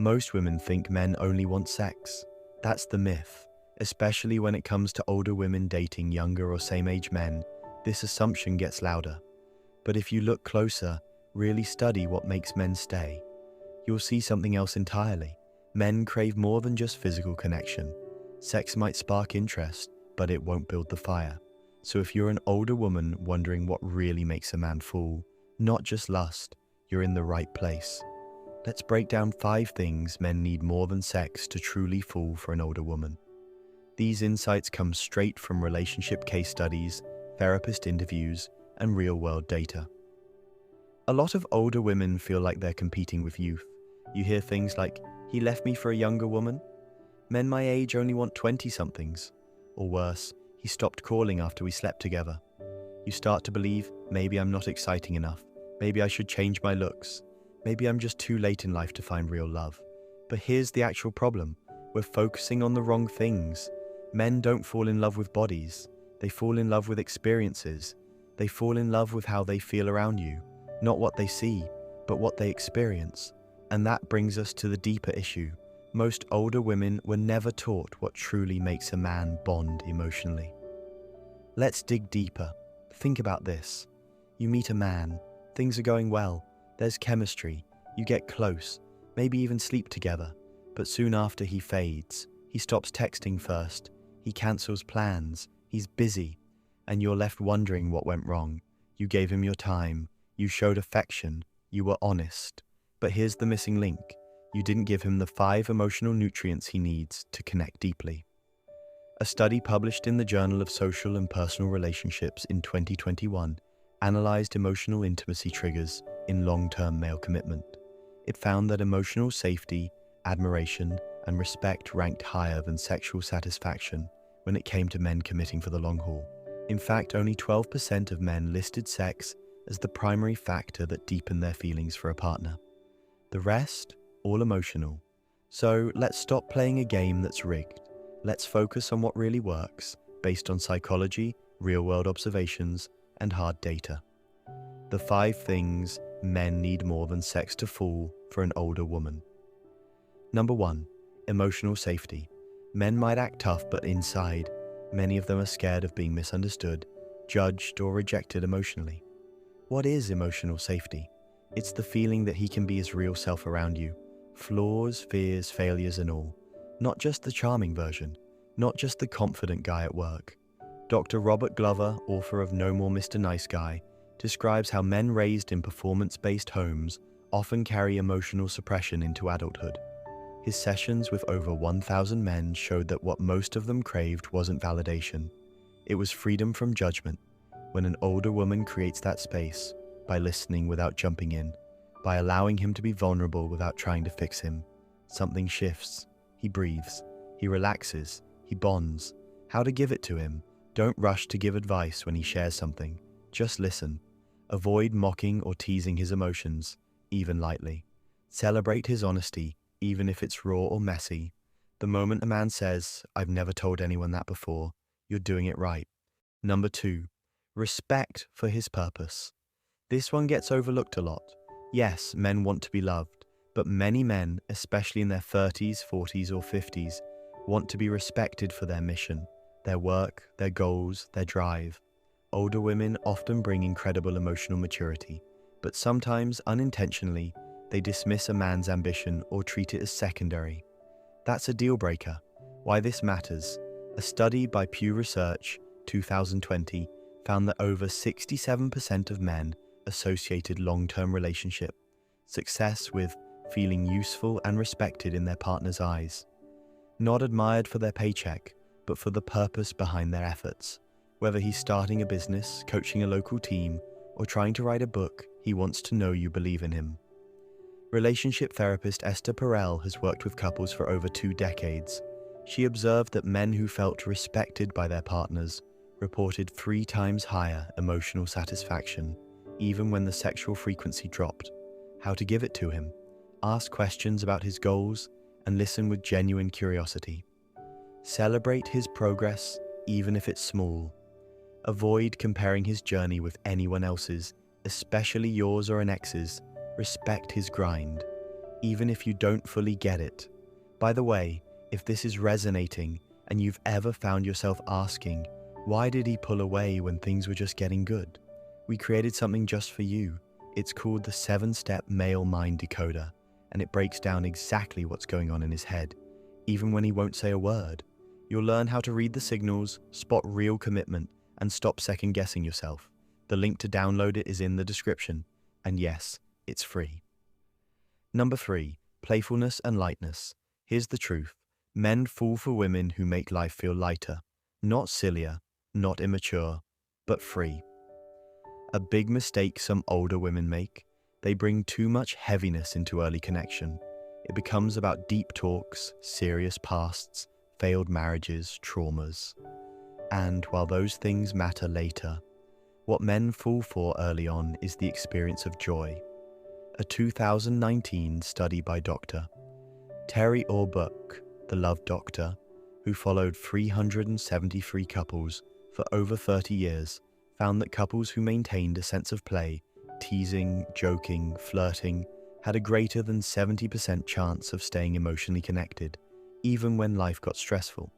Most women think men only want sex. That's the myth. Especially when it comes to older women dating younger or same-age men, this assumption gets louder. But if you look closer, really study what makes men stay, you'll see something else entirely. Men crave more than just physical connection. Sex might spark interest, but it won't build the fire. So if you're an older woman wondering what really makes a man fall, not just lust, you're in the right place. Let's break down 5 things men need more than sex to truly fall for an older woman. These insights come straight from relationship case studies, therapist interviews, and real-world data. A lot of older women feel like they're competing with youth. You hear things like, "He left me for a younger woman." "Men my age only want 20-somethings." Or worse, "He stopped calling after we slept together." You start to believe, maybe I'm not exciting enough. Maybe I should change my looks. Maybe I'm just too late in life to find real love. But here's the actual problem. We're focusing on the wrong things. Men don't fall in love with bodies. They fall in love with experiences. They fall in love with how they feel around you. Not what they see, but what they experience. And that brings us to the deeper issue. Most older women were never taught what truly makes a man bond emotionally. Let's dig deeper. Think about this. You meet a man. Things are going well. There's chemistry. You get close. Maybe even sleep together. But soon after he fades. He stops texting first. He cancels plans. He's busy. And you're left wondering what went wrong. You gave him your time. You showed affection. You were honest. But here's the missing link. You didn't give him the 5 emotional nutrients he needs to connect deeply. A study published in the Journal of Social and Personal Relationships in 2021 analyzed emotional intimacy triggers in long-term male commitment. It found that emotional safety, admiration, and respect ranked higher than sexual satisfaction when it came to men committing for the long haul. In fact, only 12% of men listed sex as the primary factor that deepened their feelings for a partner. The rest, all emotional. So let's stop playing a game that's rigged. Let's focus on what really works, based on psychology, real-world observations, and hard data. The 5 things men need more than sex to fall for an older woman. Number 1, emotional safety. Men might act tough, but inside, many of them are scared of being misunderstood, judged, or rejected emotionally. What is emotional safety? It's the feeling that he can be his real self around you. Flaws, fears, failures, and all. Not just the charming version. Not just the confident guy at work. Dr. Robert Glover, author of No More Mr. Nice Guy, describes how men raised in performance-based homes often carry emotional suppression into adulthood. His sessions with over 1,000 men showed that what most of them craved wasn't validation. It was freedom from judgment. When an older woman creates that space, by listening without jumping in, by allowing him to be vulnerable without trying to fix him, something shifts. He breathes. He relaxes. He bonds. How to give it to him? Don't rush to give advice when he shares something. Just listen. Avoid mocking or teasing his emotions, even lightly. Celebrate his honesty, even if it's raw or messy. The moment a man says, "I've never told anyone that before," you're doing it right. Number 2, respect for his purpose. This one gets overlooked a lot. Yes, men want to be loved, but many men, especially in their 30s, 40s, or 50s, want to be respected for their mission, their work, their goals, their drive. Older women often bring incredible emotional maturity, but sometimes, unintentionally, they dismiss a man's ambition or treat it as secondary. That's a deal breaker. Why this matters? A study by Pew Research, 2020, found that over 67% of men associated long-term relationship success with feeling useful and respected in their partner's eyes. Not admired for their paycheck, but for the purpose behind their efforts. Whether he's starting a business, coaching a local team, or trying to write a book, he wants to know you believe in him. Relationship therapist Esther Perel has worked with couples for over 2 decades. She observed that men who felt respected by their partners reported 3 times higher emotional satisfaction, even when the sexual frequency dropped. How to give it to him? Ask questions about his goals and listen with genuine curiosity. Celebrate his progress, even if it's small. Avoid comparing his journey with anyone else's, especially yours or an ex's. Respect his grind. even if you don't fully get it. By the way, if this is resonating and you've ever found yourself asking, why did he pull away when things were just getting good? We created something just for you. It's called the 7-Step Male Mind Decoder, and it breaks down exactly what's going on in his head, even when he won't say a word. You'll learn how to read the signals, spot real commitment, and stop second-guessing yourself. The link to download it is in the description, and yes, it's free. Number 3, playfulness and lightness. Here's the truth. Men fall for women who make life feel lighter, not sillier, not immature, but free. A big mistake some older women make: they bring too much heaviness into early connection. It becomes about deep talks, serious pasts, failed marriages, traumas. And while those things matter later, what men fall for early on is the experience of joy. A 2019 study by Dr. Terry Orbuch, the Love Doctor, who followed 373 couples for over 30 years, found that couples who maintained a sense of play, teasing, joking, flirting, had a greater than 70% chance of staying emotionally connected, even when life got stressful.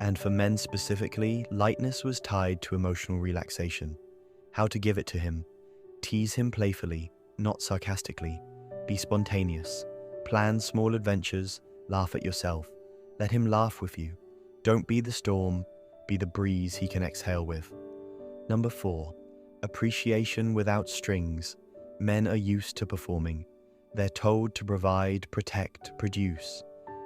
And for men specifically, lightness was tied to emotional relaxation. How to give it to him: tease him playfully, not sarcastically. Be spontaneous. Plan small adventures. Laugh at yourself. Let him laugh with you. Don't be the storm. Be the breeze he can exhale with. Number 4, appreciation without strings. Men are used to performing. They're told to provide, protect, produce.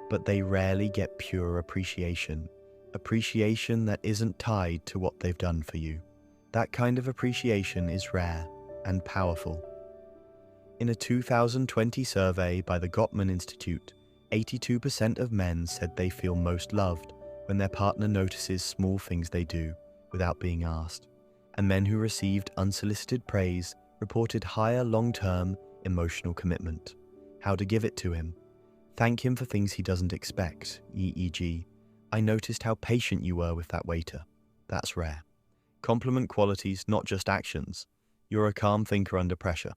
But they rarely get pure appreciation. Appreciation that isn't tied to what they've done for you. That kind of appreciation is rare and powerful. In a 2020 survey by the Gottman Institute, 82% of men said they feel most loved when their partner notices small things they do without being asked. And men who received unsolicited praise reported higher long-term emotional commitment. How to give it to him: thank him for things he doesn't expect, e.g., I noticed how patient you were with that waiter. That's rare. Compliment qualities, not just actions. You're a calm thinker under pressure.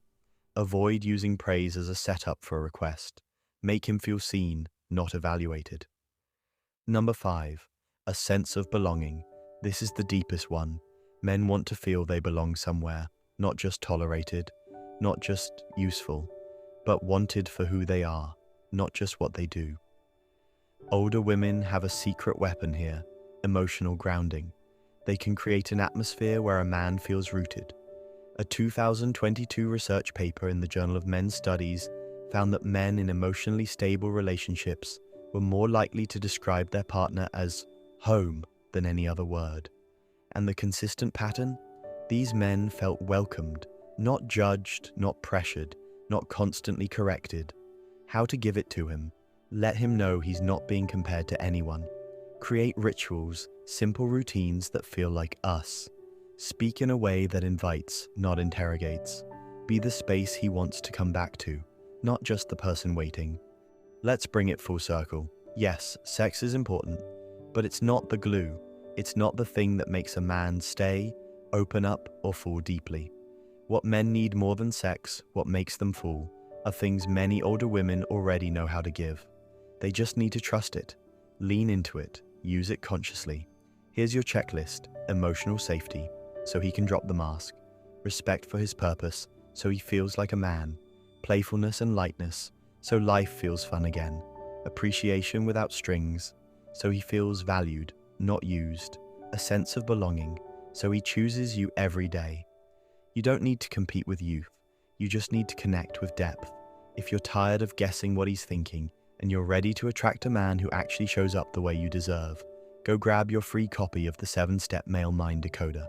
Avoid using praise as a setup for a request. Make him feel seen, not evaluated. Number 5, a sense of belonging. This is the deepest one. Men want to feel they belong somewhere, not just tolerated, not just useful, but wanted for who they are, not just what they do. Older women have a secret weapon here: emotional grounding. They can create an atmosphere where a man feels rooted. A 2022 research paper in the Journal of Men's Studies found that men in emotionally stable relationships were more likely to describe their partner as home than any other word. And the consistent pattern? These men felt welcomed, not judged, not pressured, not constantly corrected. How to give it to him: let him know he's not being compared to anyone. Create rituals, simple routines that feel like us. Speak in a way that invites, not interrogates. Be the space he wants to come back to, not just the person waiting. Let's bring it full circle. Yes, sex is important, but it's not the glue. It's not the thing that makes a man stay, open up, or fall deeply. What men need more than sex, what makes them fall, are things many older women already know how to give. They just need to trust it, lean into it, use it consciously. Here's your checklist: emotional safety, so he can drop the mask; respect for his purpose, so he feels like a man; playfulness and lightness, so life feels fun again; appreciation without strings, so he feels valued, not used; a sense of belonging, so he chooses you every day. You don't need to compete with youth, you just need to connect with depth. If you're tired of guessing what he's thinking, and you're ready to attract a man who actually shows up the way you deserve, go grab your free copy of the 7-Step Male Mind Decoder.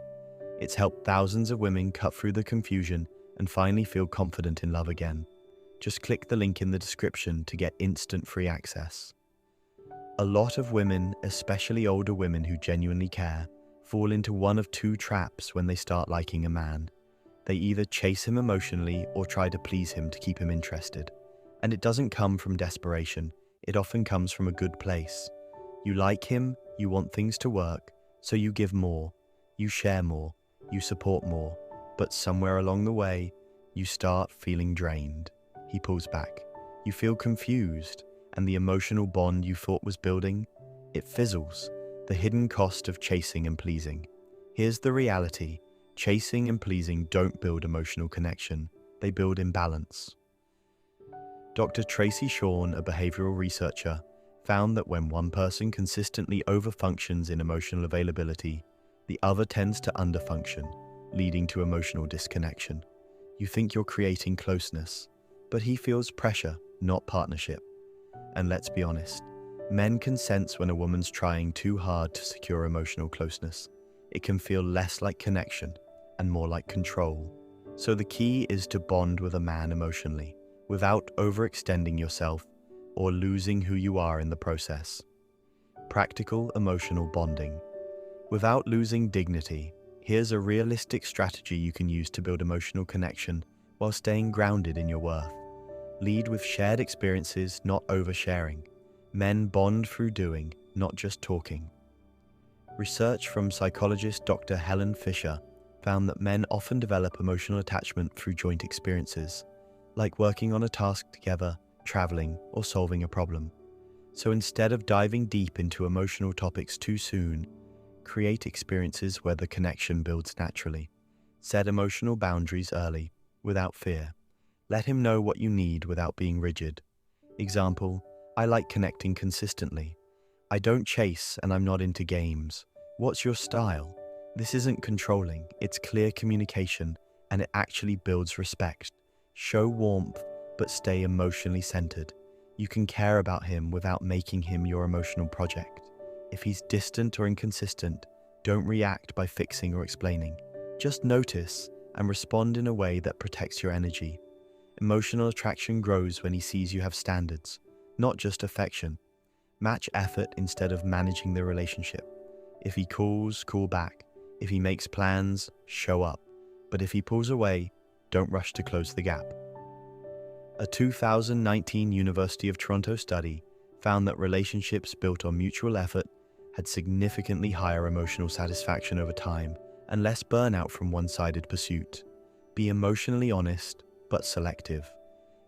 It's helped thousands of women cut through the confusion and finally feel confident in love again. Just click the link in the description to get instant free access. A lot of women, especially older women who genuinely care, fall into one of two traps when they start liking a man. They either chase him emotionally or try to please him to keep him interested. And it doesn't come from desperation, it often comes from a good place. You like him, you want things to work, so you give more, you share more, you support more, but somewhere along the way, you start feeling drained. He pulls back. You feel confused, and the emotional bond you thought was building, it fizzles, the hidden cost of chasing and pleasing. Here's the reality: chasing and pleasing don't build emotional connection, they build imbalance. Dr. Tracy Shawn, a behavioral researcher, found that when one person consistently overfunctions in emotional availability, the other tends to underfunction, leading to emotional disconnection. You think you're creating closeness, but he feels pressure, not partnership. And let's be honest, men can sense when a woman's trying too hard to secure emotional closeness. It can feel less like connection and more like control. So the key is to bond with a man emotionally, without overextending yourself or losing who you are in the process. Practical emotional bonding. Without losing dignity, here's a realistic strategy you can use to build emotional connection while staying grounded in your worth. Lead with shared experiences, not oversharing. Men bond through doing, not just talking. Research from psychologist Dr. Helen Fisher found that men often develop emotional attachment through joint experiences, like working on a task together, traveling, or solving a problem. So instead of diving deep into emotional topics too soon, create experiences where the connection builds naturally. Set emotional boundaries early, without fear. Let him know what you need without being rigid. Example: I like connecting consistently. I don't chase and I'm not into games. What's your style? This isn't controlling, it's clear communication, and it actually builds respect. Show warmth, but stay emotionally centered. You can care about him without making him your emotional project. If he's distant or inconsistent, don't react by fixing or explaining. Just notice and respond in a way that protects your energy. Emotional attraction grows when he sees you have standards, not just affection. Match effort instead of managing the relationship. If he calls, call back. If he makes plans, show up. But if he pulls away, don't rush to close the gap. A 2019 University of Toronto study found that relationships built on mutual effort had significantly higher emotional satisfaction over time and less burnout from one-sided pursuit. Be emotionally honest, but selective.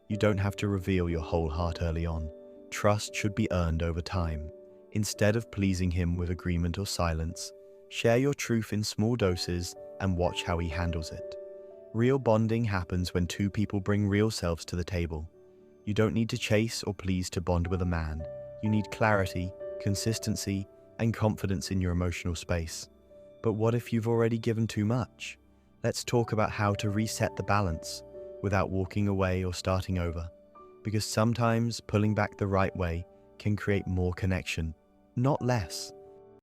You don't have to reveal your whole heart early on. Trust should be earned over time. Instead of pleasing him with agreement or silence, share your truth in small doses and watch how he handles it. Real bonding happens when two people bring real selves to the table. You don't need to chase or please to bond with a man. You need clarity, consistency, and confidence in your emotional space. But what if you've already given too much? Let's talk about how to reset the balance without walking away or starting over. Because sometimes pulling back the right way can create more connection, not less.